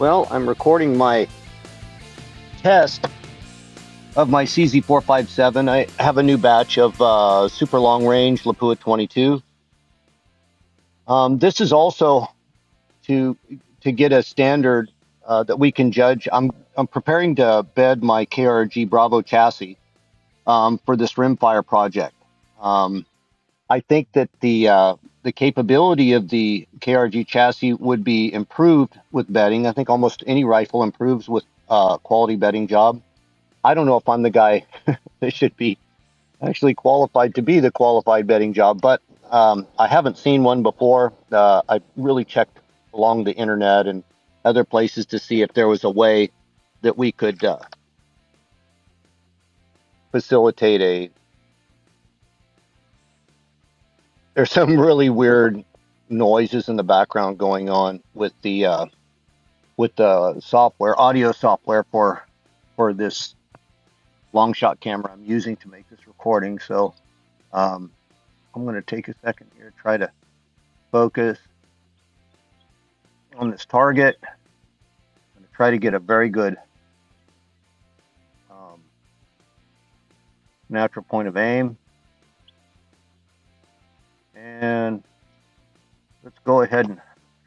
Well, I'm recording my test of my CZ457. I have a new batch of Super Long Range Lapua 22. This is also to get a standard that we can judge. I'm preparing to bed my KRG Bravo chassis for this rimfire project. I think that the capability of the KRG chassis would be improved with bedding. I think almost any rifle improves with quality bedding job. I don't know if I'm the guy that should be actually qualified to be the qualified bedding job, but I haven't seen one before. I really checked along the internet and other places to see if there was a way that we could facilitate a. There's some really weird noises in the background going on with the software, audio software for this Longshot camera I'm using to make this recording. So I'm going to take a second here, try to focus on this target. I'm going to try to get a very good natural point of aim. And let's go ahead and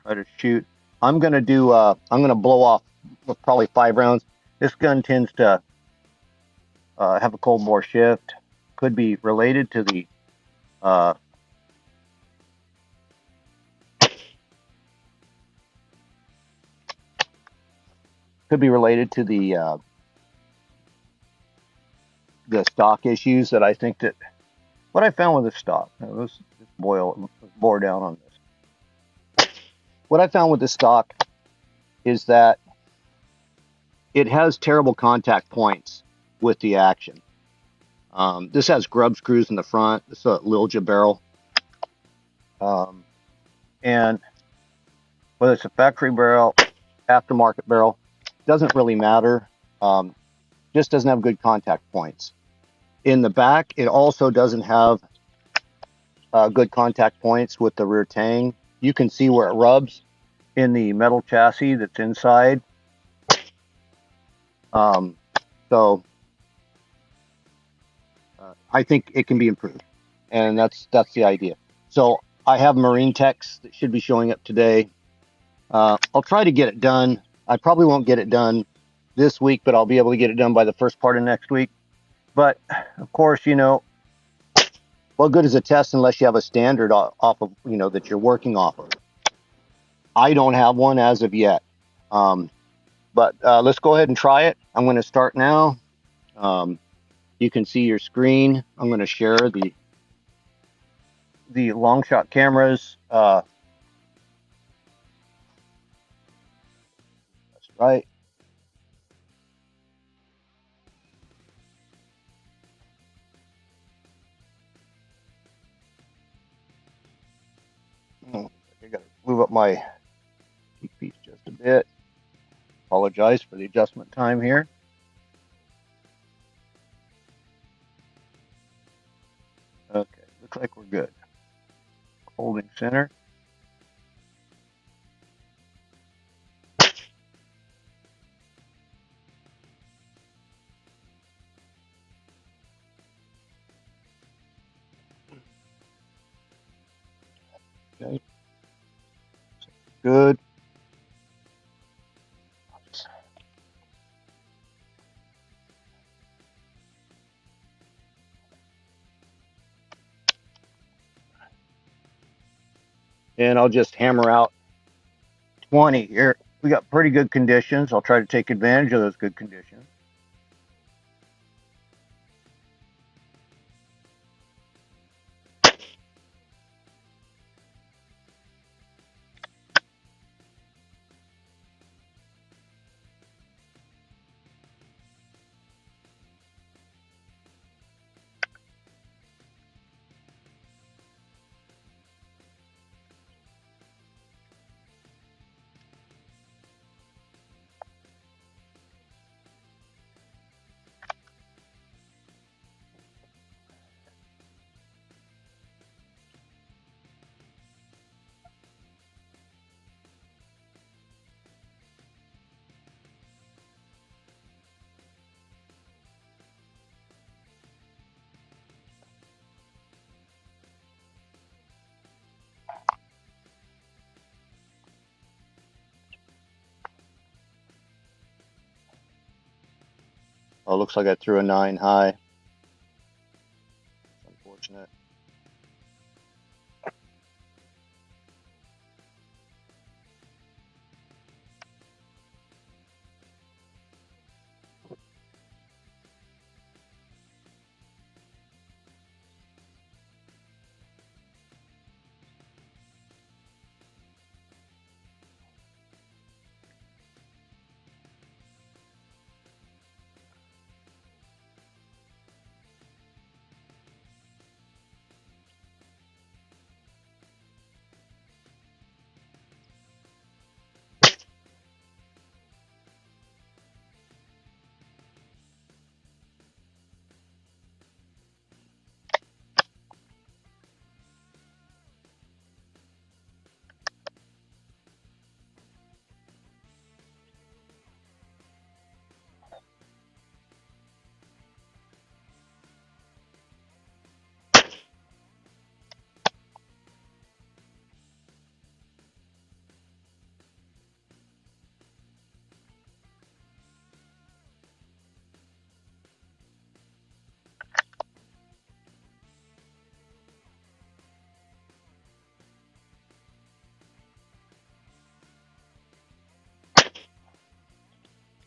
try to shoot. I'm going to do, I'm going to blow off with probably 5 rounds. This gun tends to have a cold bore shift. Could be related to the the stock issues that I think that what I found with the stock. Let's bore down on this. What I found with the stock is that it has terrible contact points with the action. This has grub screws in the front. This is a Lilja barrel. And whether it's a factory barrel, aftermarket barrel, doesn't really matter. Just doesn't have good contact points. In the back, it also doesn't have good contact points with the rear tang. You can see where it rubs in the metal chassis that's inside. So I think it can be improved, and that's the idea. So I have Marine Tex that should be showing up today. I'll try to get it done. I probably won't get it done this week, but I'll be able to get it done by the first part of next week. But of course, what good is a test unless you have a standard off of, that you're working off of? I don't have one as of yet. But let's go ahead and try it. I'm going to start now. You can see your screen. I'm going to share the Longshot cameras. That's right. I got to move up my piece just a bit. Apologize for the adjustment time here. Okay, looks like we're good. Holding center. Okay, good. And I'll just hammer out 20 here. We got pretty good conditions. I'll try to take advantage of those good conditions. Oh, looks like I threw a 9 high. It's unfortunate.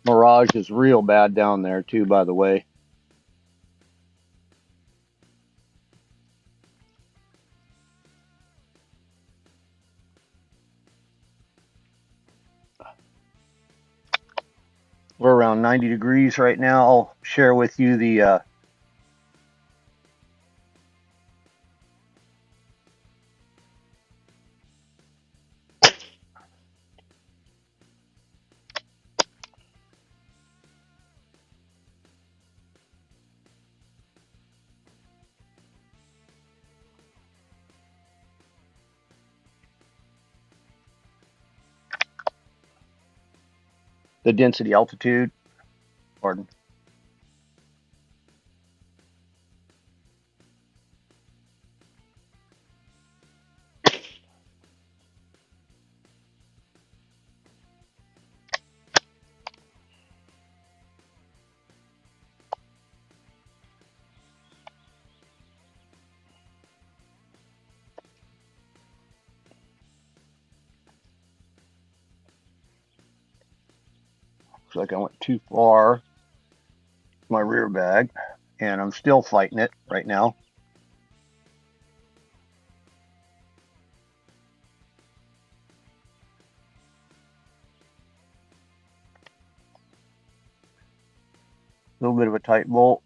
Mirage is real bad down there too, by the way. We're around 90 degrees right now. I'll share with you the density altitude. Pardon. Looks like I went too far. My rear bag, and I'm still fighting it right now. A little bit of a tight bolt.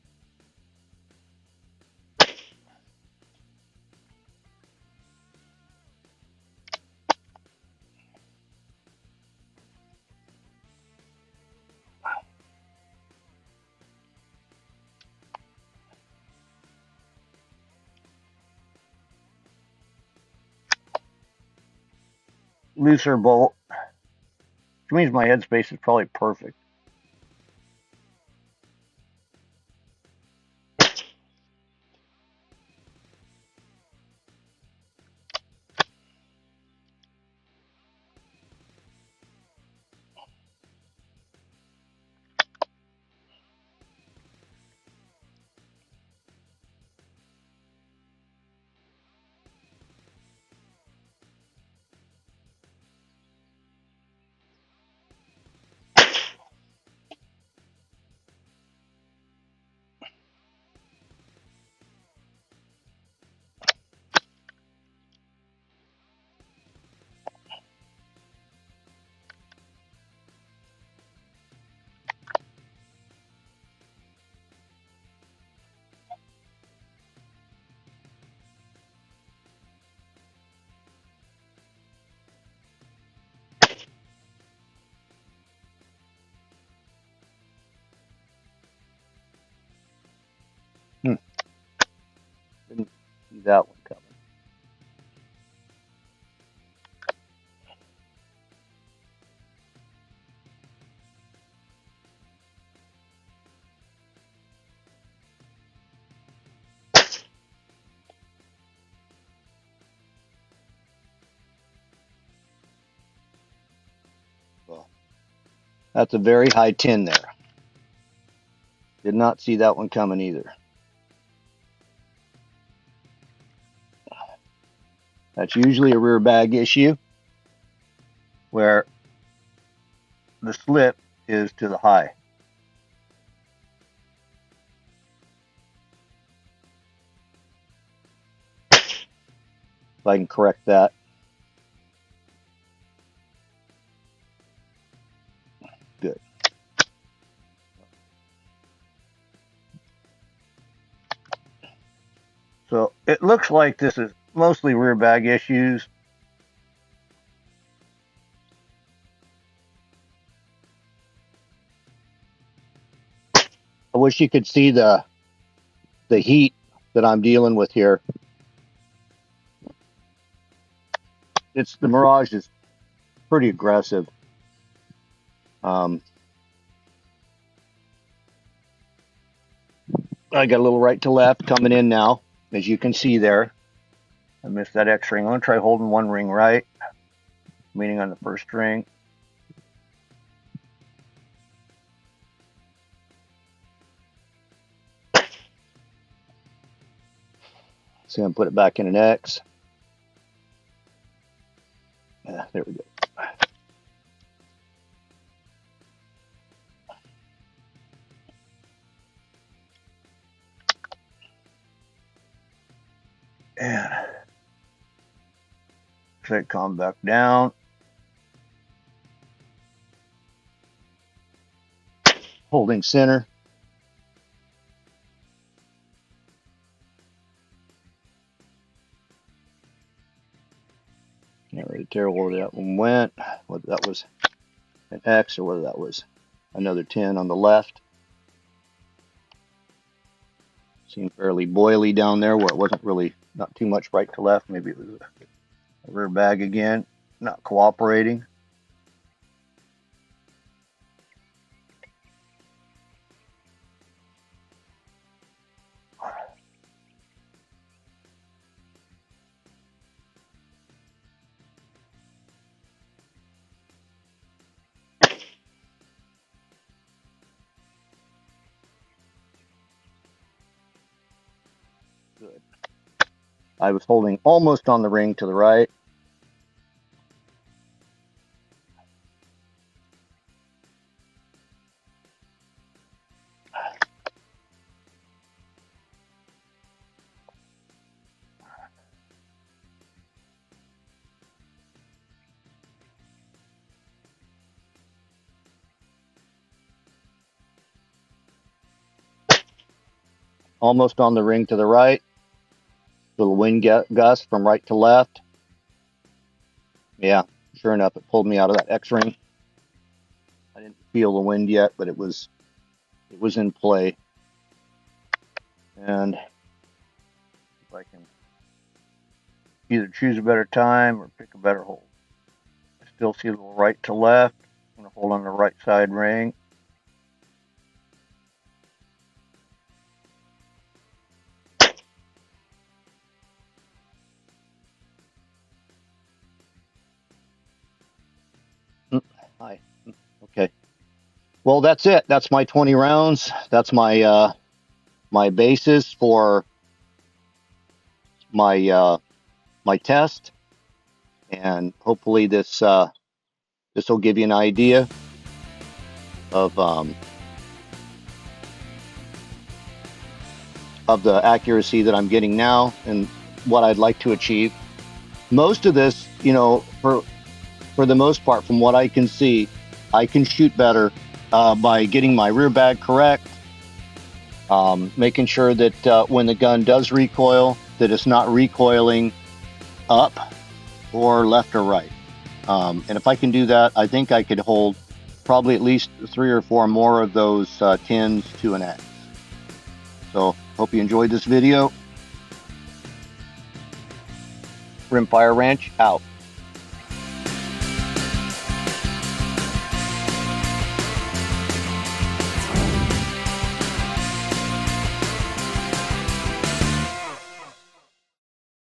Looser bolt, which means my headspace is probably perfect. Didn't see that one coming. Well, that's a very high 10 there. Did not see that one coming either. That's usually a rear bag issue where the slip is to the high. If I can correct that. Good. So it looks like this is mostly rear bag issues. I wish you could see the heat that I'm dealing with here. The Mirage is pretty aggressive. I got a little right to left coming in now, as you can see there. I missed that X ring. I'm going to try holding one ring right, meaning on the first ring. So I'm going to put it back in an X. Yeah, there we go. And set calm back down. Holding center. Can't really tell where that one went, whether that was an X or whether that was another 10 on the left. Seemed fairly boily down there where it wasn't really not too much right to left. Maybe it was a rear bag again, not cooperating. Good. I was holding almost on the ring to the right. Almost on the ring to the right. Little wind gust from right to left. Yeah, sure enough, it pulled me out of that X ring. I didn't feel the wind yet, but it was in play. And if I can either choose a better time or pick a better hold. I still see a little right to left. I'm going to hold on the right side ring. Hi. Okay. Well, that's it. That's my 20 rounds. That's my my basis for my my test, and hopefully this this will give you an idea of the accuracy that I'm getting now and what I'd like to achieve. Most of this, you know, for the most part, from what I can see, I can shoot better by getting my rear bag correct, making sure that when the gun does recoil, that it's not recoiling up or left or right. And if I can do that, I think I could hold probably at least 3 or 4 more of those 10s to an X. So hope you enjoyed this video. Rimfire Ranch out.